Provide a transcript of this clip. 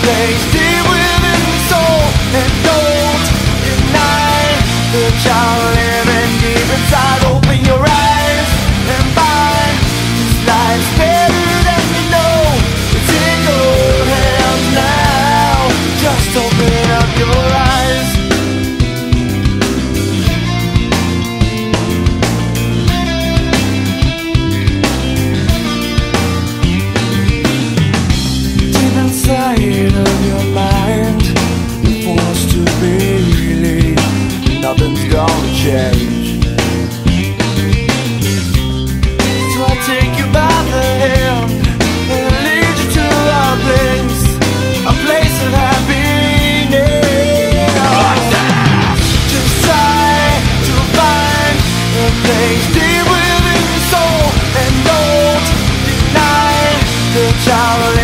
place deep within the soul, and don't deny the child living deep inside. Open your eyes and find this life's better than you know. It's in your hands now. Just open up your eyes. Deep inside of your mind, you're forced to believe nothing's gonna change. So I take you by the hand and lead you to a place of happiness. Just try to find a place deep within your soul, and don't deny the child